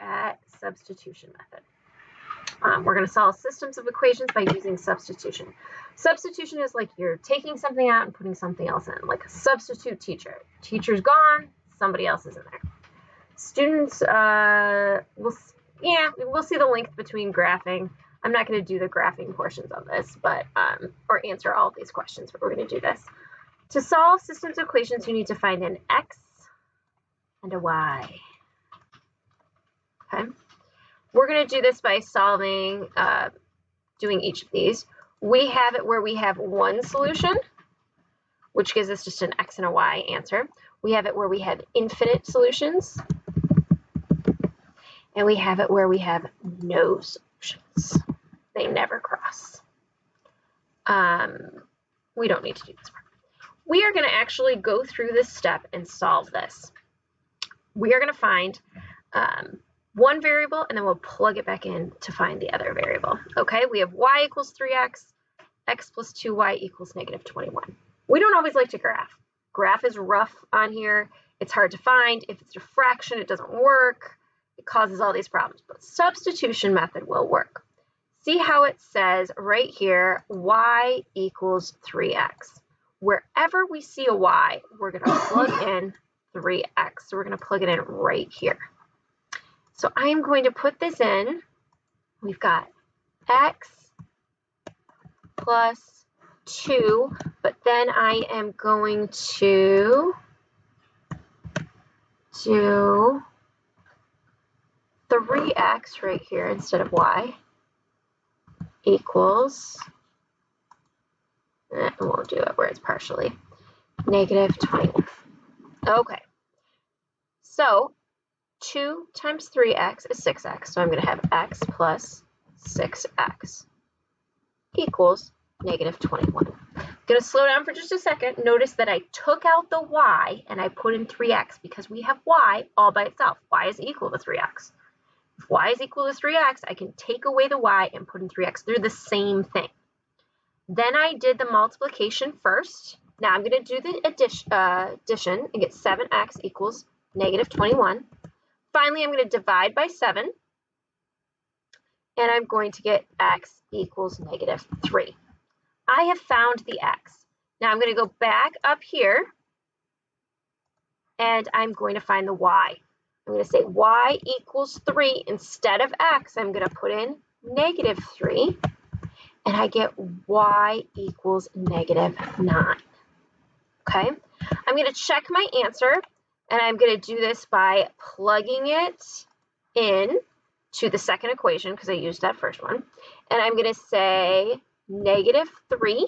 at substitution method. We're going to solve systems of equations by using substitution. Substitution is like you're taking something out and putting something else in, like a substitute teacher. Teacher's gone, somebody else is in there. Students, we'll see the link between graphing. I'm not going to do the graphing portions of this, but or answer all of these questions, but we're going to do this. To solve systems of equations, you need to find an x and a y. Okay. We're going to do this by solving, doing each of these. We have it where we have one solution, which gives us just an x and a y answer. We have it where we have infinite solutions. And we have it where we have no solutions. They never cross. We don't need to do this part. We are going to actually go through this step and solve this. We are going to find one variable, and then we'll plug it back in to find the other variable. Okay, we have y equals 3x, x plus 2y equals negative 21. We don't always like to graph. Graph is rough on here. It's hard to find. If it's a fraction, it doesn't work. It causes all these problems, but substitution method will work. See how it says right here, y equals 3x. Wherever we see a y, we're going to plug in 3x. So we're going to plug it in right here. So I am going to put this in. We've got x plus 2, but then I am going to do 3x right here instead of y equals, and we'll do it where it's partially, negative 21. Okay, so 2 times 3x is 6x, so I'm going to have x plus 6x equals negative 21. I'm going to slow down for just a second. Notice that I took out the y and I put in 3x because we have y all by itself. Y is equal to 3x. If y is equal to 3x, I can take away the y and put in 3x. They're the same thing. Then I did the multiplication first. Now I'm going to do the addition and get 7x equals negative 21. Finally, I'm going to divide by 7, and I'm going to get x equals negative 3. I have found the x. Now I'm going to go back up here, and I'm going to find the y. I'm going to say y equals 3. Instead of x, I'm going to put in negative 3, and I get y equals negative 9. Okay, I'm going to check my answer. And I'm going to do this by plugging it in to the second equation because I used that first one. And I'm going to say negative 3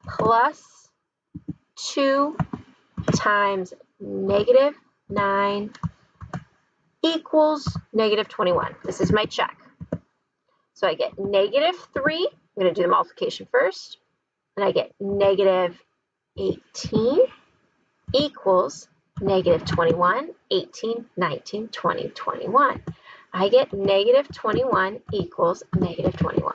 plus 2 times negative 9 equals negative 21. This is my check. So I get negative 3. I'm going to do the multiplication first. And I get negative 18. Equals negative 21, 18, 19, 20, 21. I get negative 21 equals negative 21.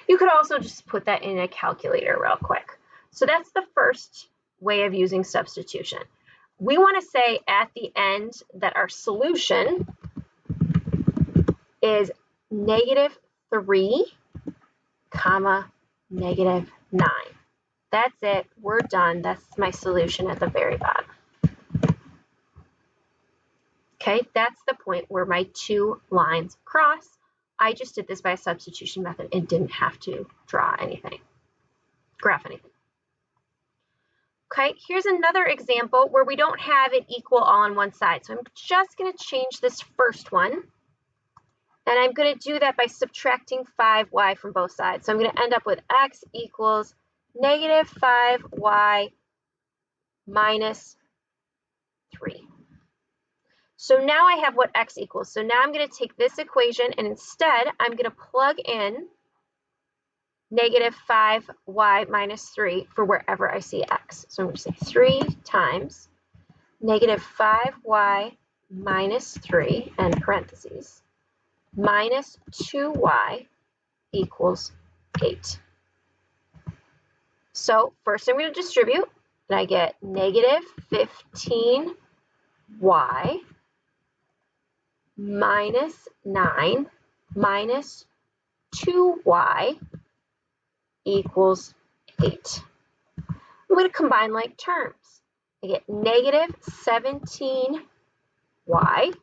You could also just put that in a calculator real quick. So that's the first way of using substitution. We want to say at the end that our solution is negative 3, comma, negative 9. That's it. We're done. That's my solution at the very bottom. Okay, that's the point where my two lines cross. I just did this by a substitution method and didn't have to draw anything, graph anything. Okay, here's another example where we don't have it equal all on one side. So I'm just going to change this first one. And I'm going to do that by subtracting 5y from both sides. So I'm going to end up with x equals negative 5y minus 3. So now I have what x equals. So now I'm going to take this equation and instead I'm going to plug in negative 5y minus 3 for wherever I see x. So I'm going to say 3 times negative 5y minus 3 and parentheses minus 2y equals 8. So first I'm going to distribute, and I get negative 15y minus 9 minus 2y equals 8. I'm going to combine like terms. I get negative 17y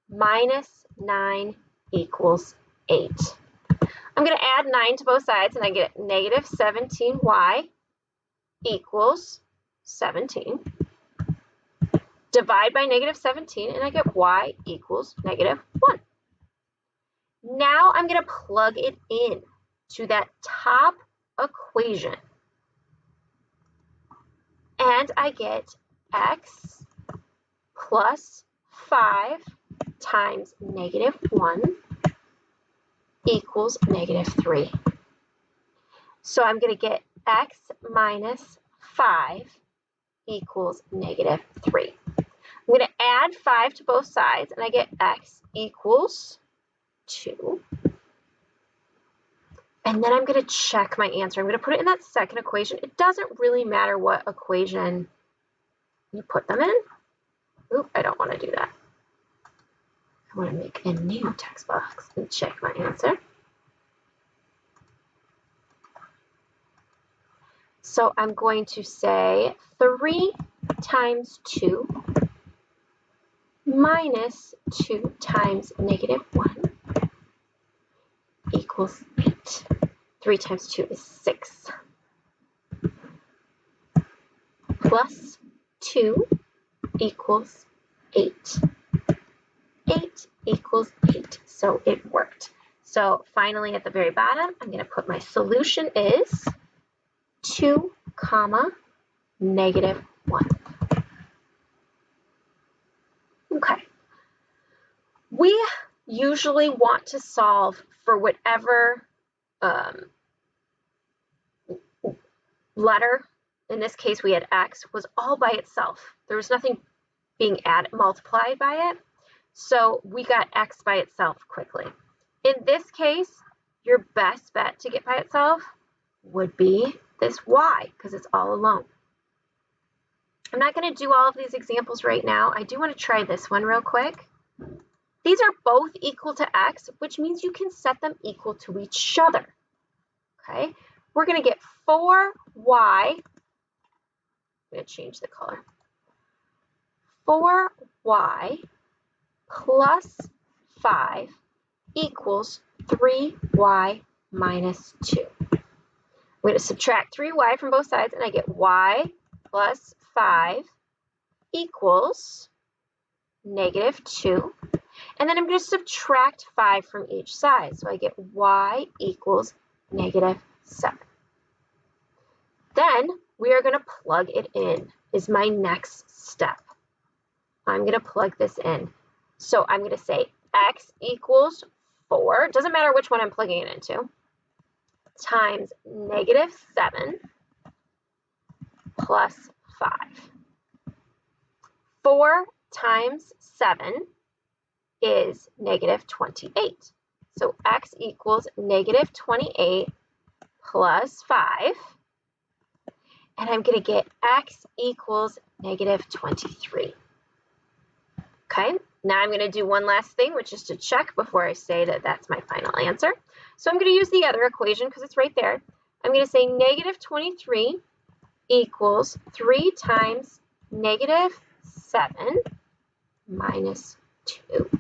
minus 9 equals 8. I'm going to add 9 to both sides, and I get negative 17y equals 17. Divide by negative 17, and I get y equals negative 1. Now I'm going to plug it in to that top equation. And I get x plus 5 times negative 1 equals negative 3. So I'm going to get x minus 5 equals negative 3. I'm going to add 5 to both sides, and I get x equals 2. And then I'm going to check my answer. I'm going to put it in that second equation. It doesn't really matter what equation you put them in. Oop, I don't want to do that. I want to make a new text box and check my answer. So I'm going to say 3 times 2 minus 2 times negative 1 equals 8. 3 times 2 is 6. Plus 2 equals 8. 8 equals 8. So it worked. So finally at the very bottom, I'm going to put my solution is 2, negative 1. Okay. We usually want to solve for whatever letter, in this case we had x, was all by itself. There was nothing being multiplied by it. So we got x by itself quickly. In this case, your best bet to get by itself would be this y, because it's all alone. I'm not going to do all of these examples right now. I do want to try this one real quick. These are both equal to x, which means you can set them equal to each other. Okay, we're going to get 4y. I'm going to change the color. 4y plus 5 equals 3y minus 2. I'm going to subtract 3y from both sides, and I get y plus 5 equals negative 2. And then I'm going to subtract 5 from each side. So I get y equals negative 7. Then we are going to plug it in, is my next step. I'm going to plug this in. So I'm going to say x equals 4, doesn't matter which one I'm plugging it into, times negative 7 plus 5. 4 times 7 is negative 28. So x equals negative 28 plus 5. And I'm going to get x equals negative 23. Okay, now I'm going to do one last thing, which is to check before I say that that's my final answer. So I'm going to use the other equation because it's right there. I'm going to say negative 23 equals 3 times negative 7 minus 2.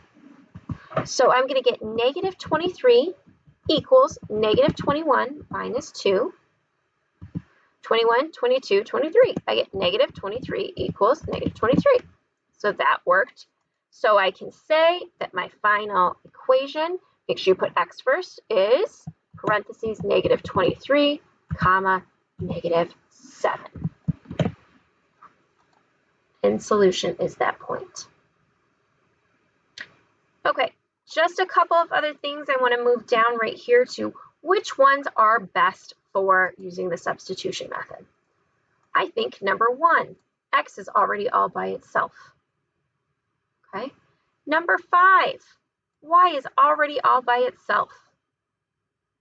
So I'm going to get negative 23 equals negative 21 minus 2. 21, 22, 23. I get negative 23 equals negative 23. So that worked. So I can say that my final equation, make sure you put x first, is parentheses negative 23, comma, negative 7. And solution is that point. Okay, just a couple of other things I want to move down right here to which ones are best for using the substitution method. I think number 1, x is already all by itself. Okay. Number 5, y is already all by itself.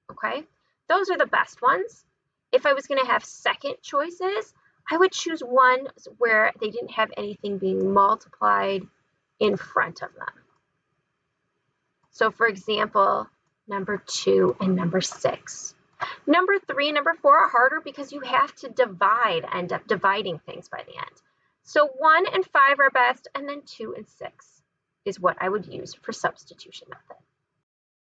Okay. Those are the best ones. If I was going to have second choices, I would choose one where they didn't have anything being multiplied in front of them. So for example, number 2 and number 6. Number 3 and number 4 are harder because you have to end up dividing things by the end. So 1 and 5 are best, and then 2 and 6 is what I would use for substitution method.